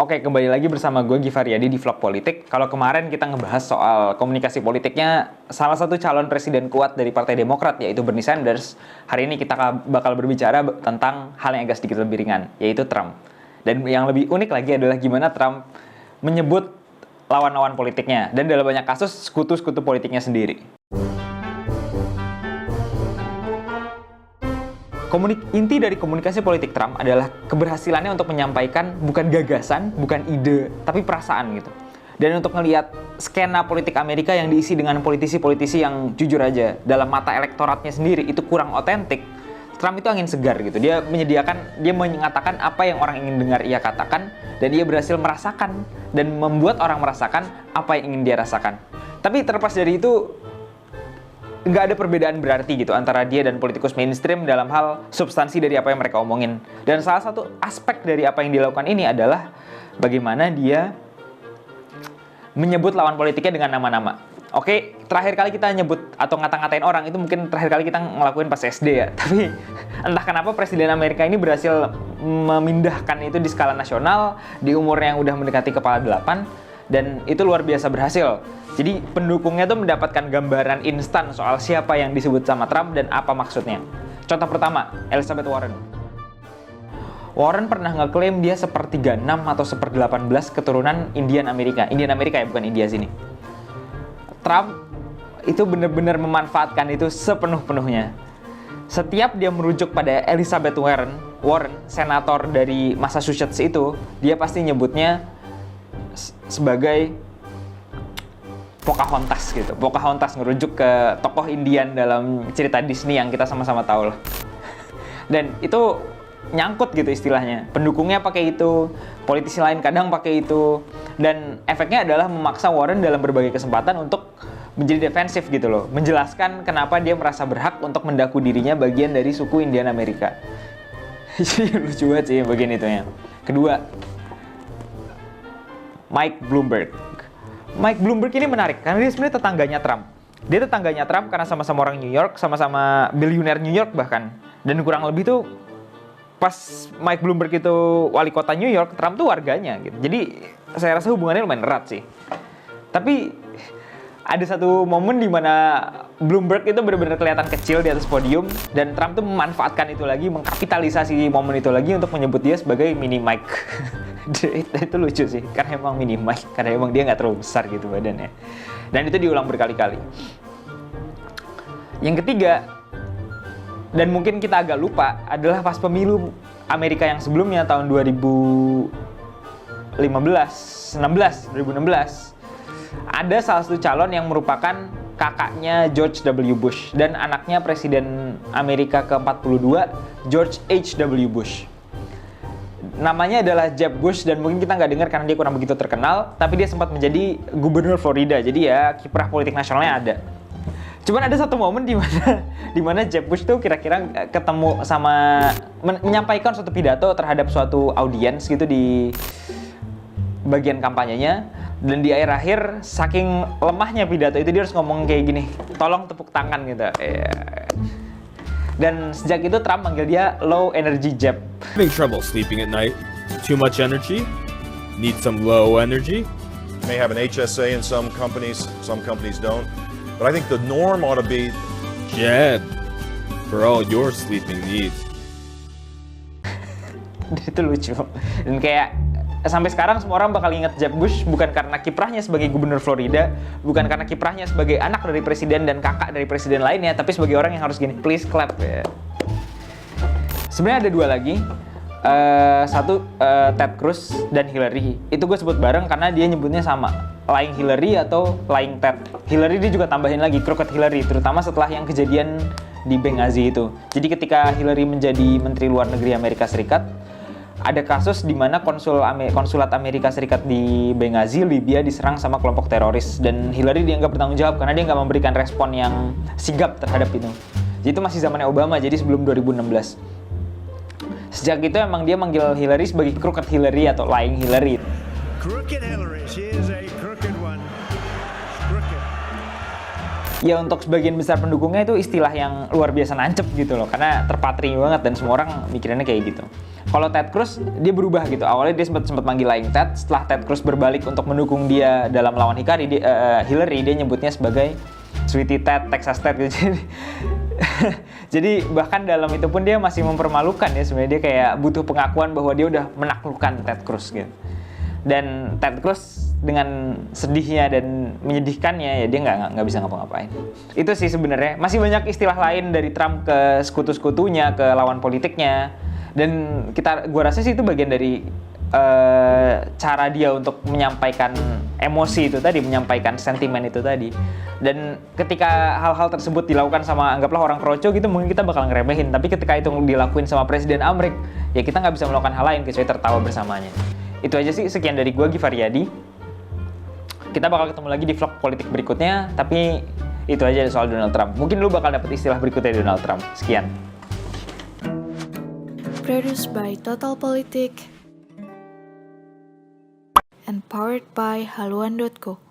Oke, kembali lagi bersama gue Givari Yadi di Vlog Politik. Kalau kemarin kita ngebahas soal komunikasi politiknya salah satu calon presiden kuat dari Partai Demokrat, yaitu Bernie Sanders. Hari ini kita bakal berbicara tentang hal yang agak sedikit lebih ringan, yaitu Trump. Dan yang lebih unik lagi adalah gimana Trump menyebut lawan-lawan politiknya, dan dalam banyak kasus sekutu-sekutu politiknya sendiri. Inti dari komunikasi politik Trump adalah keberhasilannya untuk menyampaikan bukan gagasan, bukan ide, tapi perasaan gitu. Dan untuk ngelihat skena politik Amerika yang diisi dengan politisi-politisi yang jujur aja, dalam mata elektoratnya sendiri itu kurang otentik, Trump itu angin segar gitu. Dia mengatakan apa yang orang ingin dengar ia katakan, dan dia berhasil merasakan dan membuat orang merasakan apa yang ingin dia rasakan. Tapi terlepas dari itu, nggak ada perbedaan berarti gitu antara dia dan politikus mainstream dalam hal substansi dari apa yang mereka omongin. Dan salah satu aspek dari apa yang dilakukan ini adalah bagaimana dia menyebut lawan politiknya dengan nama-nama. Oke, terakhir kali kita nyebut atau ngata-ngatain orang itu mungkin terakhir kali kita ngelakuin pas SD ya. Tapi entah kenapa Presiden Amerika ini berhasil memindahkan itu di skala nasional di umur yang udah mendekati kepala 8. Dan itu luar biasa berhasil. Jadi pendukungnya tuh mendapatkan gambaran instan soal siapa yang disebut sama Trump dan apa maksudnya. Contoh pertama, Elizabeth Warren. Warren pernah ngeklaim dia 1/36 atau 1/18 keturunan Indian Amerika. Indian Amerika ya, bukan India sini. Trump itu benar-benar memanfaatkan itu sepenuh-penuhnya. Setiap dia merujuk pada Elizabeth Warren, senator dari Massachusetts itu, dia pasti nyebutnya sebagai Pocahontas gitu. Pocahontas ngerujuk ke tokoh Indian dalam cerita Disney yang kita sama-sama tahu lah. Dan itu nyangkut gitu istilahnya. Pendukungnya pakai itu, politisi lain kadang pakai itu, dan efeknya adalah memaksa Warren dalam berbagai kesempatan untuk menjadi defensif gitu loh, menjelaskan kenapa dia merasa berhak untuk mendaku dirinya bagian dari suku Indian Amerika. Jadi lucu banget sih bagian itu ya. Kedua, Mike Bloomberg. Mike Bloomberg ini menarik karena dia sebenarnya tetangganya Trump. Dia tetangganya Trump karena sama-sama orang New York, sama-sama biliuner New York bahkan. Dan kurang lebih tuh pas Mike Bloomberg itu wali kota New York, Trump tuh warganya gitu. Jadi saya rasa hubungannya lumayan erat sih. Tapi ada satu momen di mana Bloomberg itu benar-benar kelihatan kecil di atas podium, dan Trump tuh memanfaatkan itu lagi, mengkapitalisasi momen itu lagi untuk menyebut dia sebagai mini Mike. Itu lucu sih, karena emang mini Mike, karena emang dia nggak terlalu besar gitu badannya. Dan itu diulang berkali-kali. Yang ketiga, dan mungkin kita agak lupa, adalah pas pemilu Amerika yang sebelumnya tahun 2016. Ada salah satu calon yang merupakan kakaknya George W. Bush dan anaknya Presiden Amerika ke-42, George H.W. Bush. Namanya adalah Jeb Bush, dan mungkin kita nggak dengar karena dia kurang begitu terkenal, tapi dia sempat menjadi gubernur Florida, jadi ya kiprah politik nasionalnya ada. Cuman ada satu momen di mana Jeb Bush tuh kira-kira ketemu sama menyampaikan suatu pidato terhadap suatu audiens gitu di bagian kampanyenya, dan di akhir-akhir saking lemahnya pidato itu dia harus ngomong kayak gini, tolong tepuk tangan gitu. Dan sejak itu Trump manggil dia low energy Jeb. Having trouble sleeping at night? Too much energy? Need some low energy? May have an HSA in some companies don't. But I think the norm ought to be Jeb, for all your sleeping needs. Itu lucu. Dan kayak sampai sekarang semua orang bakal ingat Jeb Bush bukan karena kiprahnya sebagai gubernur Florida, bukan karena kiprahnya sebagai anak dari presiden dan kakak dari presiden lainnya, tapi sebagai orang yang harus gini, please clap ya. Sebenarnya ada dua lagi. Satu Ted Cruz dan Hillary. Itu gue sebut bareng karena dia nyebutnya sama, Lying Hillary atau Lying Ted. Hillary dia juga tambahin lagi Crooked Hillary, terutama setelah yang kejadian di Benghazi itu. Jadi ketika Hillary menjadi Menteri Luar Negeri Amerika Serikat, ada kasus di mana konsulat Amerika Serikat di Benghazi, Libya diserang sama kelompok teroris, dan Hillary dianggap bertanggung jawab karena dia nggak memberikan respon yang sigap terhadap itu. Jadi itu masih zamannya Obama, jadi sebelum 2016. Sejak itu emang dia manggil Hillary sebagai Crooked Hillary atau Lying Hillary. Crooked Hillary, she is a crooked one. Crooked. Ya untuk sebagian besar pendukungnya itu istilah yang luar biasa nancep gitu loh, karena terpatri banget dan semua orang mikirannya kayak gitu. Kalau Ted Cruz dia berubah gitu. Awalnya dia sempat manggil Lying Ted, setelah Ted Cruz berbalik untuk mendukung dia dalam melawan Hillary, dia nyebutnya sebagai Sweetie Ted, Texas Ted gitu. Jadi bahkan dalam itu pun dia masih mempermalukan ya, sebenarnya dia kayak butuh pengakuan bahwa dia udah menaklukkan Ted Cruz gitu. Dan Ted Cruz dengan sedihnya dan menyedihkannya ya dia nggak bisa ngapa-ngapain. Itu sih sebenarnya. Masih banyak istilah lain dari Trump ke sekutu-sekutunya, ke lawan politiknya. Dan gua rasa sih itu bagian dari cara dia untuk menyampaikan emosi itu tadi, menyampaikan sentimen itu tadi. Dan ketika hal-hal tersebut dilakukan sama anggaplah orang kroco gitu, mungkin kita bakal ngeremehin. Tapi ketika itu dilakuin sama Presiden Amerika, ya kita nggak bisa melakukan hal lain kecuali tertawa bersamanya. Itu aja sih, sekian dari gua, Givari Yadi. Kita bakal ketemu lagi di vlog politik berikutnya, tapi itu aja soal Donald Trump. Mungkin lu bakal dapet istilah berikutnya dari Donald Trump. Sekian. Produced by Total Politik and powered by haluan.co.